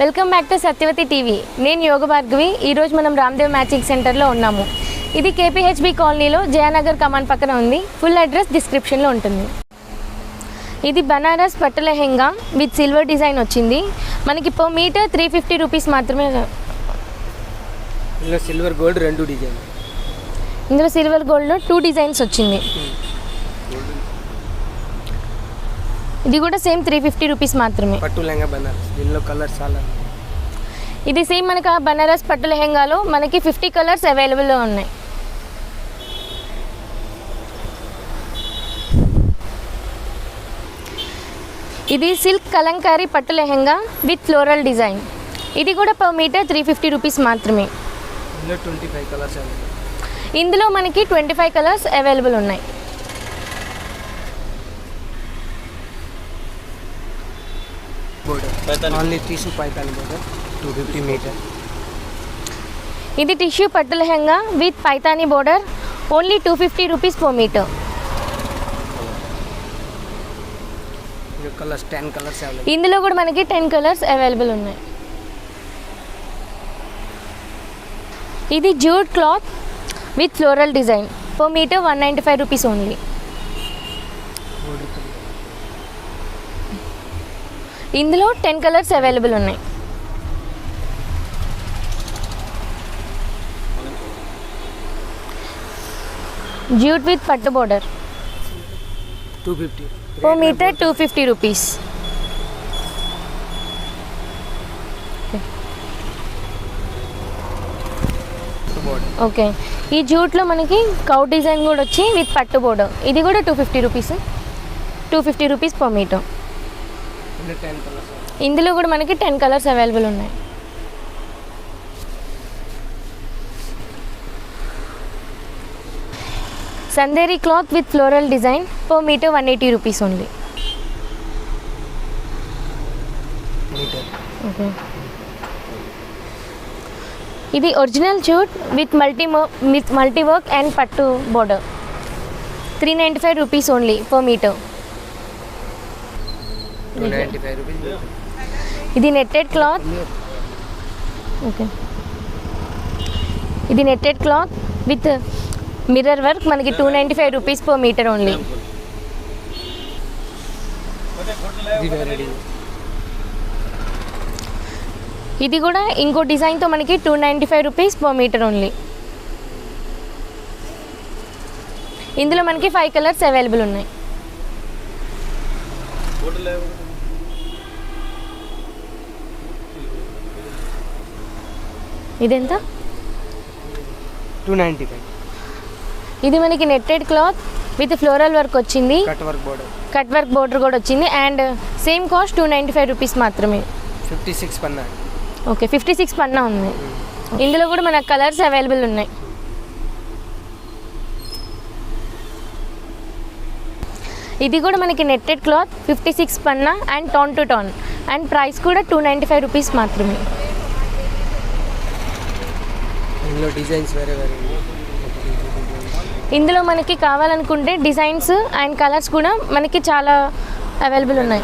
Welcome back to Satyavathi TV. నేను యోగ భార్గవి. ఈరోజు మనం రామ్దేవ్ మ్యాచింగ్ సెంటర్లో ఉన్నాము. ఇది కేపీహెచ్బి కాలనీలో జయానగర్ కమాన్ పక్కన ఉంది. ఫుల్ అడ్రస్ డిస్క్రిప్షన్లో ఉంటుంది. ఇది బనారస్ పట్టు లెహెంగా విత్ సిల్వర్ డిజైన్ వచ్చింది. మనకి పర్ మీటర్ 350 రూపీస్ మాత్రమే. ఇందులో సిల్వర్ గోల్డ్ 2 డిజైన్. ఇందులో సిల్వర్ గోల్డ్లో 2 డిజైన్స్ వచ్చింది. ఇది కూడా సేమ్ 350 రూపీస్ మాత్రమే. పట్టు లెహంగా బనారస్. దీనిలో కలర్స్ చాలా. ఇది సేమ్ మనకు బనారస్ పట్టు లెహెంగాలో మనకి 50 కలర్స్ అవైలబుల్లో ఉన్నాయి. ఇది సిల్క్ కలంకారీ పట్టు లెహెంగా విత్ ఫ్లోరల్ డిజైన్. ఇది కూడా పర్ మీటర్ 350 రూపీస్ మాత్రమే. ఇందులో 25 కలర్స్ అవైలబుల్. ఇందులో మనకి 25 కలర్స్ అవైలబుల్ ఉన్నాయి. Only tissue Paithani border 250 metre. ఇది టిష్యూ పట్టు lehenga with Paithani border only 250 rupees per metre. Colours 10 colours available. ఇందులో కూడా మనకి 10 కలర్స్ అవైలబుల్ ఉన్నాయి. ఇది jute cloth with floral design per metre 195 rupees only. ఇందులో 10 కలర్స్ అవైలబుల్ ఉన్నాయి. జూట్ విత్ పట్టు border 250 per metre 250 rupees. Okay, ఈ జూట్లో మనకి కౌ డిజైన్ కూడా వచ్చి విత్ పట్టు బోర్డర్. ఇది కూడా 250 రూపీస్. 250 rupees per metre. ఇందులో కూడా మనకి 10 కలర్స్ అవైలబుల్ ఉన్నాయి. సందేరి cloth with floral design per metre 180 rupees only. Okay, ఇది original jute with multi work and పట్టు border 395 rupees only per metre. 295 rupees. ఇది నెట్టెడ్ క్లాత్. ఓకే, ఇది netted cloth with mirror work మనకి 295 rupees per metre only. ఇది కూడా ఇంకో డిజైన్తో మనకి 295 రూపీస్ పర్ మీటర్ ఓన్లీ. ఇందులో మనకి 5 కలర్స్ అవైలబుల్ ఉన్నాయి. ఇదెంత? 295. ఇది మనకి netted cloth with floral work వచ్చింది. కట్ వర్క్ బోర్డర్ కూడా వచ్చింది అండ్ సేమ్ కాస్ట్ 295 రూపీస్ మాత్రమే. 56 పన్నా. ఓకే, 56 పన్నా ఉంది. ఇందులో కూడా మనకు కలర్స్ అవైలబుల్ ఉన్నాయి. ఇది కూడా మనకి netted cloth 56 Panna and tone to tone and price కూడా 295 రూపీస్ మాత్రమే. ఇందులో డిజైన్స్ వేరే వేరే. ఇందులో మనకి కావాలనుకుంటే డిజైన్స్ అండ్ కలర్స్ కూడా మనకి చాలా అవైలబుల్ ఉన్నాయి.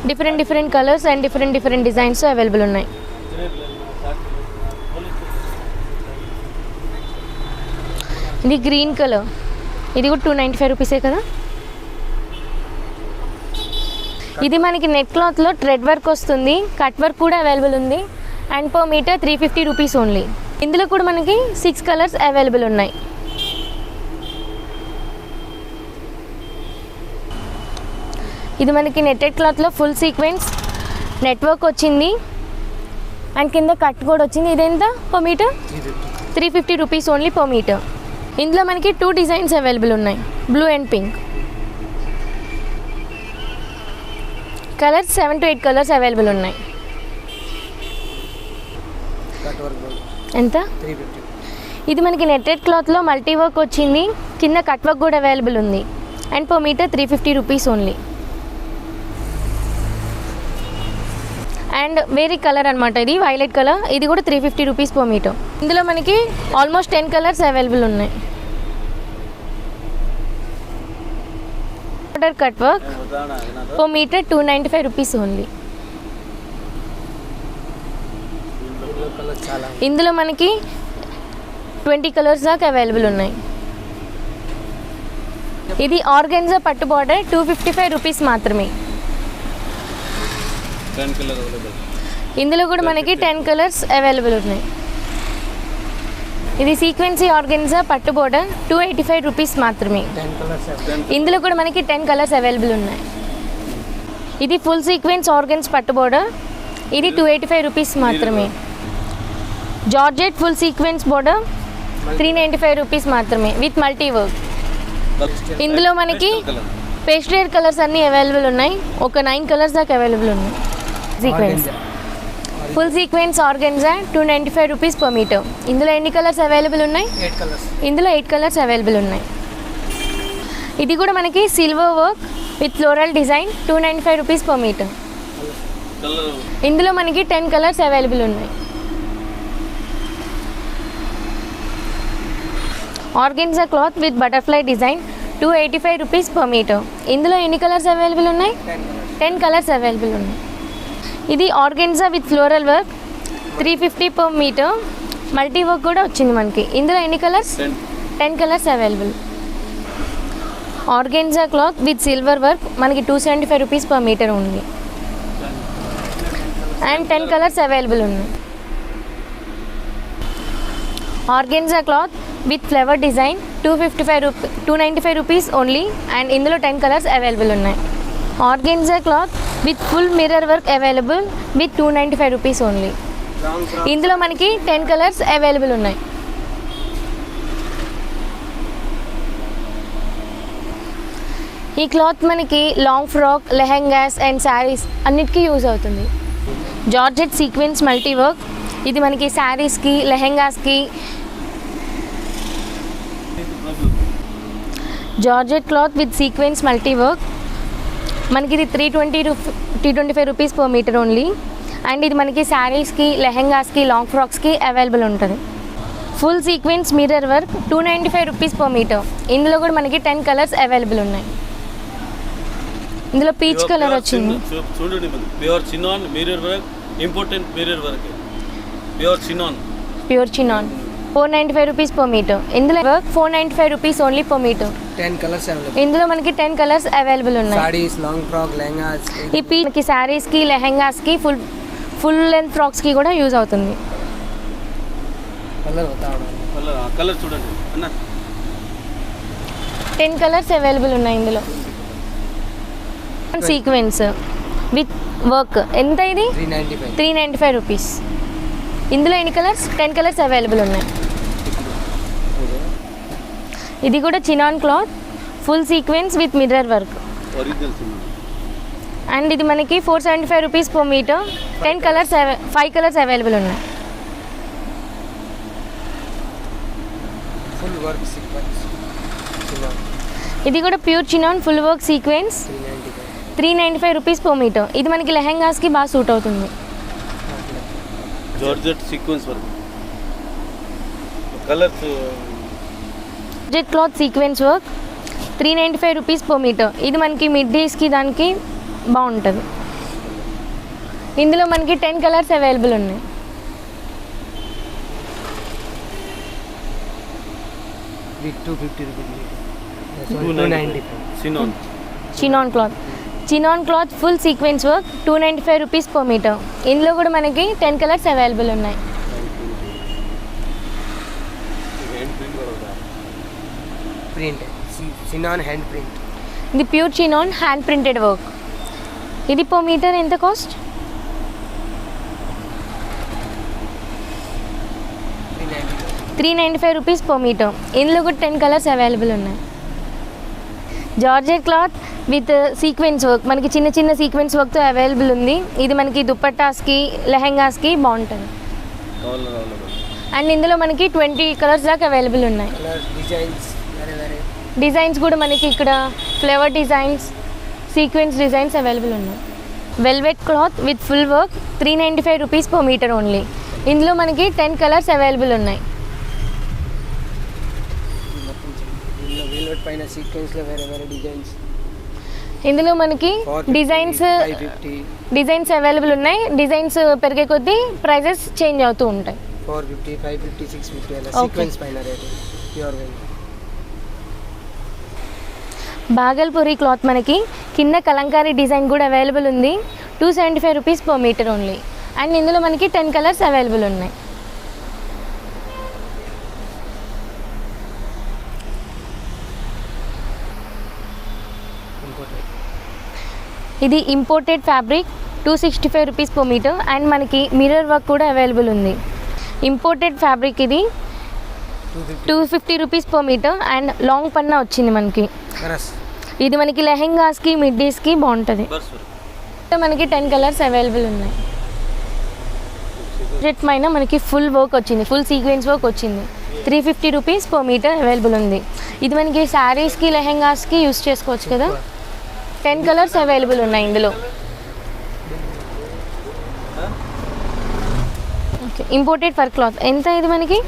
Different colours and different designs available ఉన్నాయి. ఇది గ్రీన్ కలర్. ఇది కూడా 295 రూపీసే కదా. ఇది మనకి నెట్ క్లాత్లో థ్రెడ్ వర్క్ వస్తుంది. కట్ వర్క్ కూడా అవైలబుల్ ఉంది and per metre 350 rupees only. ఇందులో కూడా మనకి 6 కలర్స్ అవైలబుల్ ఉన్నాయి. ఇది మనకి నెట్టెడ్ క్లాత్లో ఫుల్ సీక్వెన్స్ నెట్వర్క్ వచ్చింది అండ్ కింద కట్ కూడా వచ్చింది. ఇదెంత per metre? 350 rupees only per metre. ఇందులో మనకి 2 డిజైన్స్ అవైలబుల్ ఉన్నాయి, blue and pink. Colours 7 to 8 colours available ఉన్నాయి. ఎంత? 350. ఇది మనకి నెట్టెడ్ క్లాత్లో మల్టీ వర్క్ వచ్చింది. కింద కట్ వర్క్ కూడా అవైలబుల్ ఉంది and per metre 350 rupees only. And వేరే కలర్ అనమాట, ఇది వైలెట్ కలర్. ఇది కూడా 350 రూపీస్ పర్ మీటర్. ఇందులో మనకి ఆల్మోస్ట్ 10 కలర్స్ అవైలబుల్ ఉన్నాయి. Cut work per metre 295 rupees only. ఇందులో కలర్ చాలా ఇందులో మనకి 20 కలర్స్ దాకా అవైలబుల్ ఉన్నాయి. ఇది ఆర్గెన్జా పట్టు బార్డర్ 255 రూపీస్ మాత్రమే. 10 కలర్ అవైలబుల్. ఇందులో కూడా మనకి 10 కలర్స్ అవైలబుల్ ఉన్నాయి. ఇది సీక్వెన్సీ ఆర్గెన్జా పట్టు బార్డర్ 285 రూపీస్ మాత్రమే. 10 కలర్స్ ఇందులో కూడా మనకి 10 కలర్స్ అవైలబుల్ ఉన్నాయి. ఇది ఫుల్ సీక్వెన్స్ ఆర్గన్స్ పట్టు బార్డర్, ఇది 285 రూపీస్ మాత్రమే. Georgette full sequence border 395 rupees మాత్రమే విత్ మల్టీ వర్క్. ఇందులో మనకి పేస్టల్ కలర్స్ అన్నీ అవైలబుల్ ఉన్నాయి. ఒక 9 కలర్స్ దాకా అవైలబుల్ ఉన్నాయి. Sequence full sequence organza 295 rupees per metre. ఇందులో ఎన్ని కలర్స్ అవైలబుల్ ఉన్నాయి? 8 కలర్స్. ఇందులో 8 కలర్స్ అవైలబుల్ ఉన్నాయి. ఇది కూడా మనకి silver work with floral design 295 rupees per metre. ఇందులో మనకి 10 కలర్స్ అవైలబుల్ ఉన్నాయి. Organza cloth with butterfly design 285 rupees per metre. ఇందులో ఎన్ని కలర్స్ అవైలబుల్ ఉన్నాయి? 10 కలర్స్ అవైలబుల్ ఉన్నాయి. ఇది organza with floral work 350 per metre. Multi work కూడా వచ్చింది మనకి. ఇందులో ఎన్ని colours? 10 colours available. Organza cloth with silver work మనకి 275 రూపీస్ పర్ మీటర్ ఉంది. అండ్ 10 కలర్స్ అవైలబుల్ ఉన్నాయి. Organza cloth with flower design 295 rupees only. And ఇందులో 10 కలర్స్ అవైలబుల్ ఉన్నాయి. Organza cloth with full mirror work available with 295 rupees only. ఇందులో మనకి 10 colours available ఉన్నాయి. ఈ cloth మనకి long frock, lehengas and saris అన్నిటికీ యూజ్ అవుతుంది. జార్జెట్ సీక్వెన్స్ మల్టీ వర్క్, ఇది మనకి శారీస్కి, లెహెంగాస్కి. Georgette cloth with sequence multi work మనకి ఇది 325 rupees per metre only. And ఇది మనకి శారీస్కి, లెహెంగాస్కి, లాంగ్ ఫ్రాక్స్కి అవైలబుల్ ఉంటుంది. Full sequence mirror work 295 rupees per metre. ఇందులో కూడా మనకి 10 కలర్స్ అవైలబుల్ ఉన్నాయి. ఇందులో పీచ్ కలర్ వచ్చింది. చూడండి, pure chinon mirror work, important mirror work, pure chinon. 495 rupees per metre. ఇందులో work 495 rupees only per metre. 10 colours available. ఇందులో మనకి 10 కలర్స్ అవైలబుల్ ఉన్నాయి. Saris, long frock, lehengas. ఈ పీచ్ శారీస్కి, లెహెంగాస్కి, ఫుల్ లెంత్ ఫ్రాక్స్కి కూడా యూజ్ అవుతుంది. కలర్ చూడండి అన్న, 10 కలర్స్ అవైలబుల్ ఉన్నాయి. ఇందులో సీక్వెన్స్ విత్ వర్క్ ఎంత? ఇది 395 రూపీస్. ఇందులో ఎన్ని కలర్స్? 10 కలర్స్ అవైలబుల్ ఉన్నాయి. ఇది కూడా chinon cloth full sequence with mirror work. And ఇది మనకి 475 rupees per metre. 10 colours 5 colours available ఉన్నాయి. Full work sequence. ఇది కూడా pure chinon full work sequence 395 rupees per metre. ఇది మనకి లెహెంగాస్కి బాగా సూట్ అవుతుంది. Georgette sequence work colours. Georgette cloth sequence work 395 rupees per metre. ఇది మనకి మిడ్ డేస్కి దానికి బాగుంటుంది. ఇందులో మనకి 10 కలర్స్ అవైలబుల్ ఉన్నాయి. With 250 rupees. 295 chinon cloth full sequence work 295 rupees per metre. ఇందులో కూడా మనకి 10 కలర్స్ అవైలబుల్ ఉన్నాయి. Print chinon hand print. ఇది pure chinon hand printed work. ఇది పర్ మీటర్ ఎంత కాస్ట్? 395 rupees per metre. ఇందులో కూడా 10 కలర్స్ అవైలబుల్ ఉన్నాయి. Georgette cloth with sequence work మనకి చిన్న చిన్న సీక్వెన్స్ వర్క్తో అవైలబుల్ ఉంది. ఇది మనకి దుపట్టాస్కి, లెహెంగాస్కి బాగుంటుంది. అండ్ ఇందులో మనకి 20 కలర్స్ దాకా అవైలబుల్ ఉన్నాయి. డిజైన్స్ కూడా మనకి ఇక్కడ flower designs, sequence designs available ఉన్నాయి. Velvet cloth with full work 395 rupees per metre only. ఇందులో మనకి 10 కలర్స్ అవైలబుల్ ఉన్నాయి. వెల్వెట్ పైన సీక్వెన్స్లో వేరే వేరే డిజైన్స్. ఇందులో మనకి డిజైన్స్ 550 అవైలబుల్ ఉన్నాయి. డిజైన్స్ పెరిగే కొద్దీ ప్రైజెస్ చేంజ్ అవుతూ ఉంటాయి. 450 550 650 అలా Okay. సీక్వెన్స్ పైన rate pure wine. Bhagalpuri cloth మనకి కింద కలంకారీ డిజైన్ కూడా అవైలబుల్ ఉంది. 275 rupees per metre only. And ఇందులో మనకి 10 కలర్స్ అవైలబుల్ ఉన్నాయి. ఇది imported fabric 265 rupees per metre. And మనకి మిర్రర్ వర్క్ కూడా అవైలబుల్ ఉంది. ఇంపోర్టెడ్ ఫ్యాబ్రిక్ ఇది 250 rupees per metre. And long పన్నా వచ్చింది మనకి. కరస్ ఇది మనకి లెహెంగాస్కి మిడ్డీస్కి బాగుంటుంది. మనకి 10 కలర్స్ అవైలబుల్ ఉన్నాయి. బడ్జెట్ పైన మనకి ఫుల్ వర్క్ వచ్చింది, ఫుల్ సీక్వెన్స్ వర్క్ వచ్చింది. 350 రూపీస్ పర్ మీటర్ అవైలబుల్ ఉంది. ఇది మనకి శారీస్కి లెహెంగాస్కి యూస్ చేసుకోవచ్చు కదా. 10 కలర్స్ అవైలబుల్ ఉన్నాయి ఇందులో. ఓకే, ఇంపోర్టెడ్ ఫర్ క్లాత్ ఎంత ఇది మనకి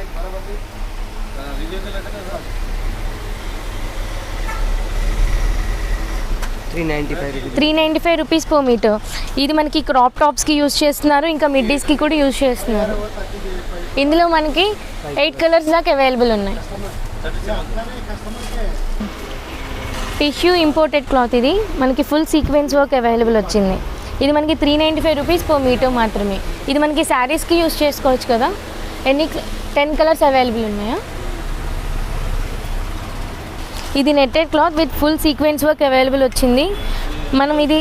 395 రూపీస్ పర్ మీటర్. ఇది మనకి క్రాప్ టాప్స్కి యూస్ చేస్తున్నారు, ఇంకా మిడ్డీస్కి కూడా యూస్ చేస్తున్నారు. ఇందులో మనకి 8 కలర్స్ దాకా అవైలబుల్ ఉన్నాయి. టిష్యూ ఇంపోర్టెడ్ క్లాత్ ఇది మనకి ఫుల్ సీక్వెన్స్ వర్క్ అవైలబుల్ వచ్చింది. ఇది మనకి 395 రూపీస్ పర్ మీటర్ మాత్రమే. ఇది మనకి శారీస్కి యూస్ చేసుకోవచ్చు కదా. 10 కలర్స్ అవైలబుల్ ఉన్నాయా. ఇది netted cloth with full sequence work available వచ్చింది. మనం ఇది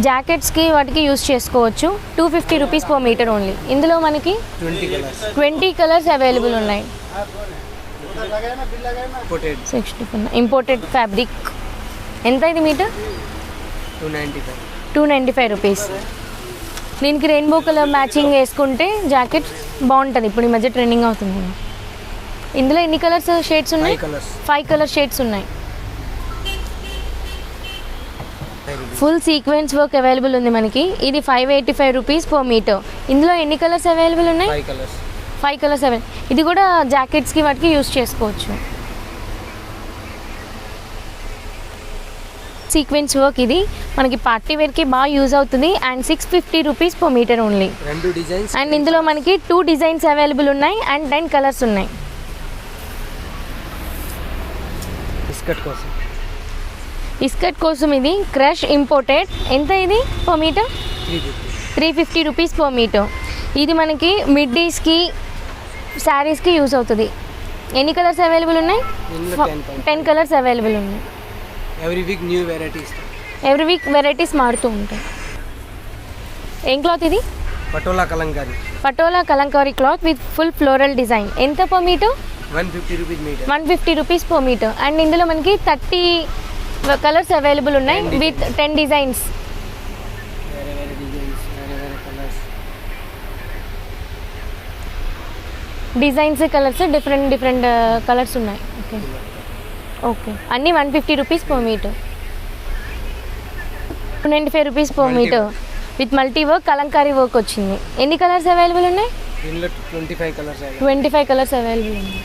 జాకెట్స్కి వాటికి యూస్ చేసుకోవచ్చు. 250 రూపీస్ పర్ మీటర్ ఓన్లీ. ఇందులో మనకి 20 కలర్స్ అవైలబుల్ ఉన్నాయి. ఇంపోర్టెడ్ ఫ్యాబ్రిక్ ఎంత ఇది మీటర్ 295 రూపీస్. దీనికి రెయిన్బో కలర్ మ్యాచింగ్ వేసుకుంటే జాకెట్ బాగుంటుంది. ఇప్పుడు ఈ మధ్య ట్రెండింగ్ అవుతుంది. ఇందులో ఎన్ని కలర్స్ షేడ్స్ ఉన్నాయి 5 కలర్ షేడ్స్ ఉన్నాయి. ఫుల్ సీక్వెన్స్ వర్క్ అవైలబుల్ ఉంది మనకి. ఇది 585 రూపీస్ పర్ మీటర్. ఇందులో ఎన్ని కలర్స్ అవైలబుల్ ఉన్నాయి 5 కలర్స్ అవైలబుల్. ఇది కూడా జాకెట్స్కి వాటికి యూస్ చేసుకోవచ్చు. సీక్వెన్స్ వర్క్ ఇది మనకి పార్టీ వేర్కి బాగా యూజ్ అవుతుంది. And 650 rupees per metre only. And ఇందులో మనకి 2 డిజైన్స్ అవైలబుల్ ఉన్నాయి అండ్ 10 కలర్స్ ఉన్నాయి. ఇస్కట్ కోసం ఇది క్రష్ ఇంపోర్టెడ్. ఎంత ఇది per metre 350 rupees per metre. ఇది మనకి మిడ్డీస్కి శారీస్కి యూజ్ అవుతుంది. ఎన్ని కలర్స్ అవైలబుల్ ఉన్నాయి 10 కలర్స్ అవైలబుల్ ఉన్నాయి. ఎవ్రీ వీక్ వెరైటీస్ మారుతూ ఉంటాయి. ఏం క్లాత్ ఇది Patola Kalamkari cloth with full floral design. ఎంత per metre 150 rupees per metre. And ఇందులో మనకి 30 కలర్స్ అవైలబుల్ ఉన్నాయి with 10 designs. Colours different colours ఉన్నాయి. ఓకే అన్నీ 150 rupees per metre. 295 rupees per metre with multi work Kalamkari work వచ్చింది. ఎన్ని కలర్స్ అవైలబుల్ ఉన్నాయి 25 colours available ఉన్నాయి.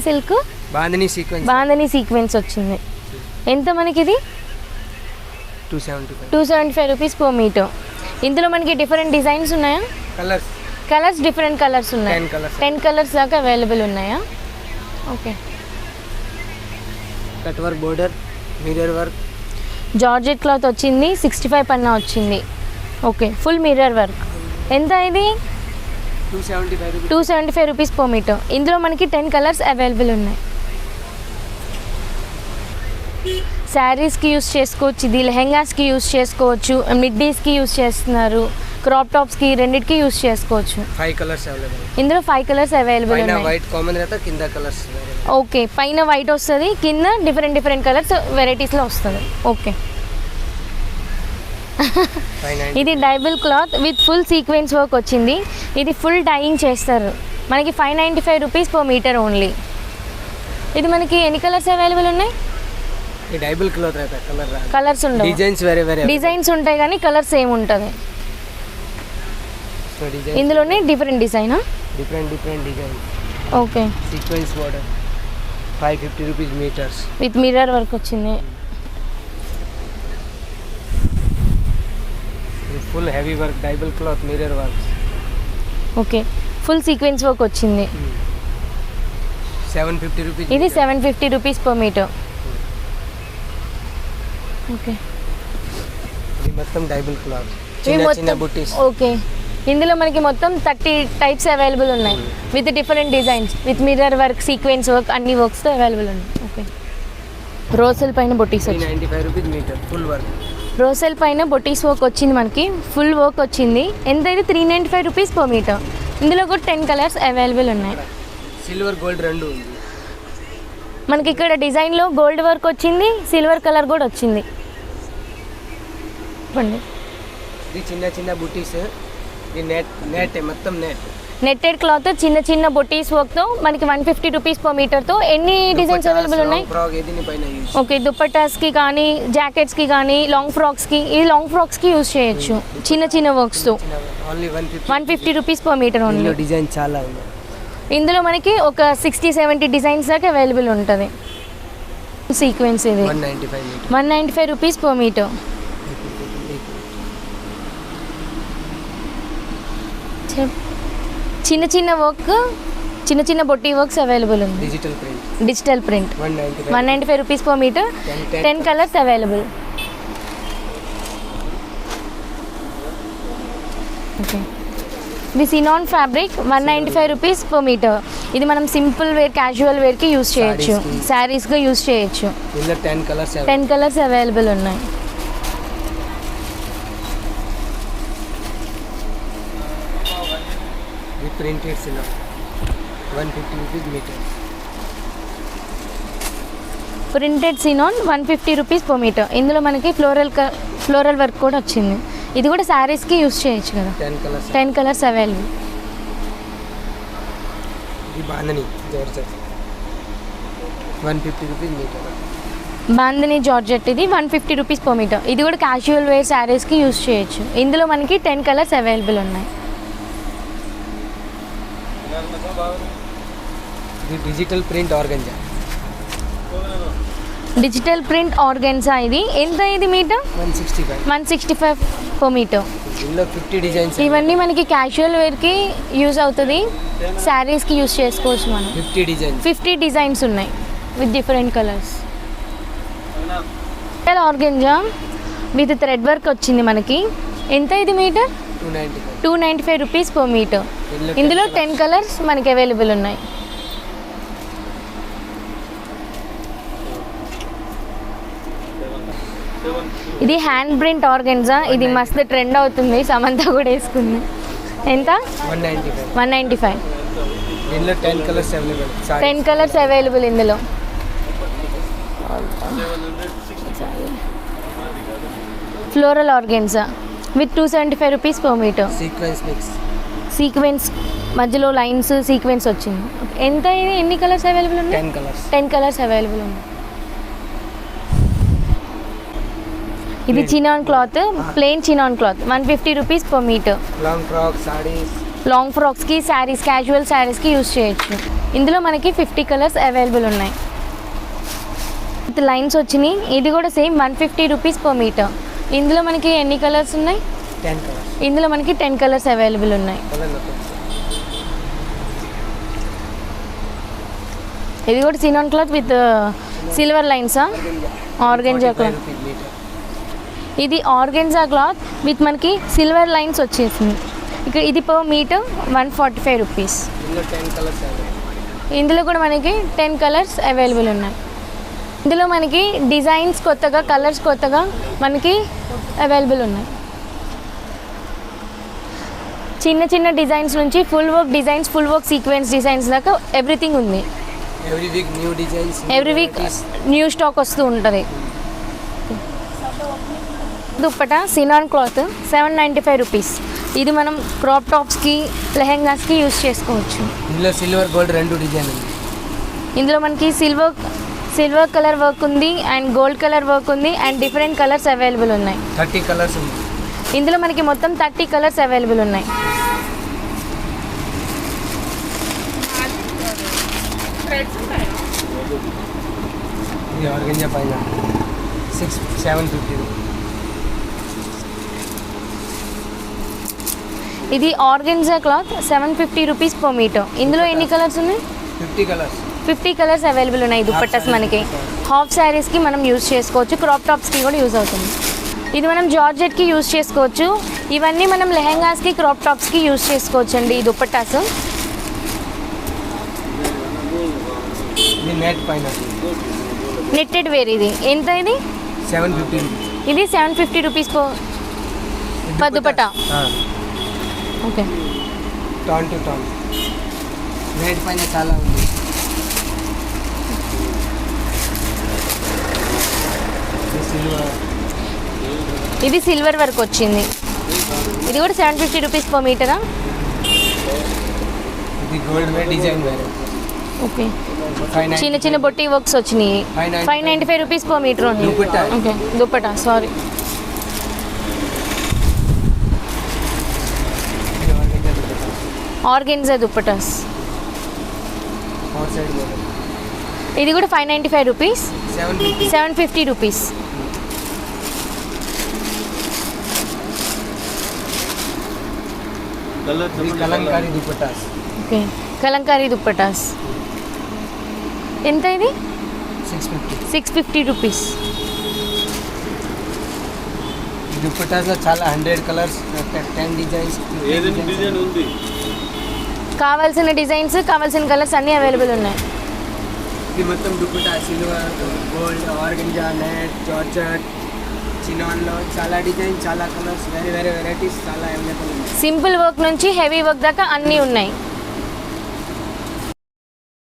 సిల్క్ బాందని సీక్వెన్స్ వచ్చింది. ఎంత మనకి ఇది 275 రూపీస్ పర్ మీటర్. ఇందులో మనకి డిఫరెంట్ డిజైన్స్ ఉన్నాయా కలర్స్ డిఫరెంట్ కలర్స్ ఉన్నాయి. 10 కలర్స్ దాకా అవైలబుల్ ఉన్నాయా. Okay cut work border mirror work georgette cloth వచ్చింది. 65 పన్నా వచ్చింది. Okay full mirror work. ఎంత ఇది 275 రూపీస్ పర్ మీటర్. ఇందులో మనకి 10 కలర్స్ అవైలబుల్ ఉన్నాయి. శారీస్కి యూస్ చేసుకోవచ్చు. ఇది లెహెంగాస్కి యూస్ చేసుకోవచ్చు. మిడ్డీస్కి యూస్ చేస్తున్నారు. క్రాప్ టాప్స్కి రెండింటికి యూస్ చేసుకోవచ్చు. 5 కలర్స్ అవైలబుల్. ఇందులో 5 కలర్స్ అవైలబుల్ ఉన్నాయి. వైట్ కామన్ रहता కింద కలర్స్. ఓకే పైన వైట్ వస్తుంది, కింద డిఫరెంట్ కలర్స్ వెరైటీస్లో వస్తుంది. ఓకే ఇది డైబుల్ cloth with full sequence work వచ్చింది. ఇది ఫుల్ డైయింగ్ చేస్తారు. మనకి 595 రూపీస్ పర్ మీటర్ ఓన్లీ. ఇది మనకి ఎన్ని కలర్స్ అవైలబుల్ ఉన్నాయి డైబుల్ క్లాత్ కలర్స్ ఉండవు. డిజైన్స్ ఉంటాయి కానీ కలర్స్ ఏమి ఉంటుంది. ఇందులోనే different design design. Okay sequence 550 rupees metres. With mirror work వచ్చింది. ఇది ఫుల్ హెవీ వర్క్ డైబుల్ cloth mirror work. Okay, full sequence work వచ్చింది. 750 రూపీస్. ఇది 750 రూపీస్ పర్ మీటర్. ఓకే, ఇది మొత్తం డైబుల్ క్లాత్ చిన్న చిన్న బుట్టీస్. ఓకే, ఇందులో మనకి మొత్తం 30 టైప్స్ అవైలబుల్ ఉన్నాయి with different designs with mirror work sequence work అన్ని వర్క్స్తో అవైలబుల్ ఉన్నాయి. ఓకే, రోసెల్ పైన బొటీస్ వచ్చి 395 రూపీస్ మీటర్ ఫుల్ వర్క్. రోసెల్ పైన బొటీస్ వర్క్ వచ్చింది, మనకి ఫుల్ వర్క్ వచ్చింది. ఎంత ఇది 395 రూపీస్ పర్ మీటర్. ఇందులో కూడా 10 కలర్స్ అవైలబుల్ ఉన్నాయి. సిల్వర్ గోల్డ్ రెండు ఉంది. మనకి ఇక్కడ డిజైన్లో గోల్డ్ వర్క్ వచ్చింది, సిల్వర్ కలర్ కూడా వచ్చింది. ఇది చిన్న చిన్న బుట్టీస్. ఇది నెట్ మొత్తం నెట్టెడ్ క్లాత్ చిన్న చిన్న బొటీస్ వర్క్తో మనకి 150 రూపీస్ పర్ మీటర్తో ఎన్ని డిజైన్స్ అవైలబుల్ ఉన్నాయి. ఓకే, దుపట్టాస్కి కానీ జాకెట్స్కి కానీ లాంగ్ ఫ్రాక్స్కి, ఈ లాంగ్ ఫ్రాక్స్కి యూస్ చేయొచ్చు చిన్న చిన్న వర్క్స్తో. 150 rupees per metre only. Design చాలా ఉంది. ఇందులో మనకి ఒక 60-70 డిజైన్స్ దాకా అవైలబుల్ ఉంటుంది. సీక్వెన్స్ ఇది 195 రూపీస్ పర్ మీటర్. చిన్న చిన్న వర్క్, చిన్న చిన్న బొట్టి వర్క్స్ అవైలబుల్ ఉంది. Digital print 195 rupees per metre. 10 colours available. Okay, ఇది chinon fabric 195 rupees per metre. ఇది మనం సింపుల్ వేర్ క్యాజువల్ వేర్కి యూస్ చేయొచ్చు, శారీస్గా యూస్ చేయొచ్చు. 10 కలర్స్ అవైలబుల్ ఉన్నాయి. Printed chinon 150 rupees metre. Printed chinon 150 rupees per metre. ఇందులో మనకి ఫ్లోరల్ వర్క్ కూడా వచ్చింది. ఇది కూడా శారీస్కి యూస్ చేయొచ్చు కదా. 10 కలర్స్ అవైలబుల్. ఇది bandhani georgette 150 rupees metre. Bandhani georgette ఇది 150 రూపీస్ పర్ మీటర్. ఇది కూడా క్యాజువల్ వేర్ శారీస్కి యూస్ చేయొచ్చు. ఇందులో మనకి 10 కలర్స్ అవైలబుల్ ఉన్నాయి. ఇది digital print organza. Digital print organza ఇది ఎంత, ఇది మీటర్ 165 పర్ మీటర్. ఇందులో 50 డిజైన్స్. ఇవన్నీ మనకి క్యాజువల్ వేర్కి యూజ్ అవుతుంది, శారీస్కి యూజ్ చేసుకోవచ్చు మనం. 50 డిజైన్స్ ఉన్నాయి with different colours. Organza with thread work వచ్చింది మనకి. ఎంత ఇది మీటర్ 295 రూపీస్ పర్ మీటర్. ఇందులో 10 కలర్స్ మనకి అవైలబుల్ ఉన్నాయి. ఇది హ్యాండ్ ప్రింట్ ఆర్గన్జా. ఇది మస్తు ట్రెండ్ అవుతుంది, సమంత కూడా వేసుకుంది. ఎంత 195. ఇందులో 10 కలర్స్ అవైలబుల్. 10 కలర్స్ అవైలబుల్ ఇందులో. Floral organza with 275 rupees per metre. Sequence మధ్యలో లైన్స్ సీక్వెన్స్ వచ్చింది. ఎంత ఇది, ఎన్ని కలర్స్ అవైలబుల్ ఉన్నాయి? 10 కలర్స్ అవైలబుల్ ఉన్నాయి. ఇది chinon cloth, plain chinon cloth 150 rupees per metre. Long ఫ్రాక్స్కి, శారీస్, క్యాజువల్ శారీస్కి యూస్ చేయొచ్చు. ఇందులో మనకి 50 కలర్స్ అవైలబుల్ ఉన్నాయి. విత్ లైన్స్ వచ్చినాయి. ఇది కూడా సేమ్ 150 రూపీస్ పర్ మీటర్. ఇందులో మనకి ఎన్ని కలర్స్ ఉన్నాయి? 10 కలర్స్. ఇందులో మనకి 10 కలర్స్ అవైలబుల్ ఉన్నాయి. ఇది కూడా సినాన్ క్లాత్ విత్ సిల్వర్ లైన్సా, ఆర్గంజా క్లాత్. ఇది ఆర్గంజా క్లాత్ విత్ మనకి సిల్వర్ లైన్స్ వచ్చేసింది. ఇక్కడ ఇది పర్ మీటర్ 145 రూపీస్. ఇందులో కూడా మనకి 10 కలర్స్ అవైలబుల్ ఉన్నాయి. ఇందులో మనకి డిజైన్స్ కొత్తగా, కలర్స్ కొత్తగా మనకి అవైలబుల్ ఉన్నాయి. చిన్న చిన్న డిజైన్స్ నుంచి full work designs, full work sequence designs దాకా ఎవ్రీథింగ్ ఉంది. ఎవ్రీ వీక్ న్యూ స్టాక్ వస్తూ ఉంటుంది. Dupatta chinon cloth 795 rupees. ఇది మనం క్రాప్ టాప్స్కి, లెహెంగాస్కి యూస్ చేసుకోవచ్చు. ఇందులో సిల్వర్ గోల్డ్ రెండు డిజైన్ ఉంది. ఇందులో మనకి సిల్వర్ కలర్ వర్క్ ఉంది అండ్ గోల్డ్ కలర్ వర్క్ ఉంది అండ్ డిఫరెంట్ కలర్స్ అవైలబుల్ ఉన్నాయి. 30 కలర్స్ ఉంది. ఇందులో మనకి మొత్తం 30 కలర్స్ అవైలబుల్ ఉన్నాయి. ఇది ఆర్గంజా పైన 750. ఇది organza cloth 750 rupees per metre. ఇందులో ఎన్ని కలర్స్ ఉన్నాయి? 50 కలర్స్. 50 కలర్స్ అవైలబుల్ ఉన్నాయి దుపట్టాస్ మనకి. హాఫ్ శారీస్కి మనం యూజ్ చేసుకోవచ్చు, క్రాప్ టాప్స్కి కూడా యూజ్ అవుతుంది. ఇది మనం జార్జెట్కి యూజ్ చేసుకోవచ్చు. ఇవన్నీ మనం లెహెంగాస్కి, క్రాప్ టాప్స్కి యూజ్ చేసుకోవచ్చు అండి ఈ దుపట్టాస్. ఇది నెట్ పైన నెట్టెడ్ వేర్. ఇది ఎంత? ఇది 750. ఇది 750 rupees per dupatta. Okay. Turn to turn net పైన చాలా ఉంది. సిల్వర్. ఇది సిల్వర్ వర్క్ వచ్చింది. ఇది కూడా 750 రూపీస్ పర్ మీటరా? ఇది gold wear design wear. Okay. చిన్న చిన్న బొట్టి వర్క్స్ వచ్చినాయి. 595 రూపీస్ పర్ మీటర్ ఉంది. దుపట్టా. ఓకే దుపట్టా, సారీ. ఇది organza dupatta. Organza dupattas. Outside model. ఇది కూడా 595 రూపీస్. 750. 750 రూపీస్. ఇది కలంకారీ దుపట్టాస్. ఓకే. కలంకారీ దుపట్టాస్ ఎంత? ఇది 650. 650 రూపీస్. ఈ దుపట్టాస్లో చాలా 100 కలర్స్, 10 డిజైన్స్. ఏదైనా డిజైన్ ఉంది. కావాల్సిన డిజైన్స్, కావాల్సిన కలర్స్ అన్నీ అవైలబుల్ ఉన్నాయి. ఇది మొత్తం dupatta silver, gold, organza, net, georgette, చినాన్లో చాలా డిజైన్, చాలా కలర్స్, వేరే వేరే వెరైటీస్ చాలా అవైలబుల్ ఉన్నాయి. సింపుల్ వర్క్ నుంచి హెవీ వర్క్ దాకా అన్నీ ఉన్నాయి.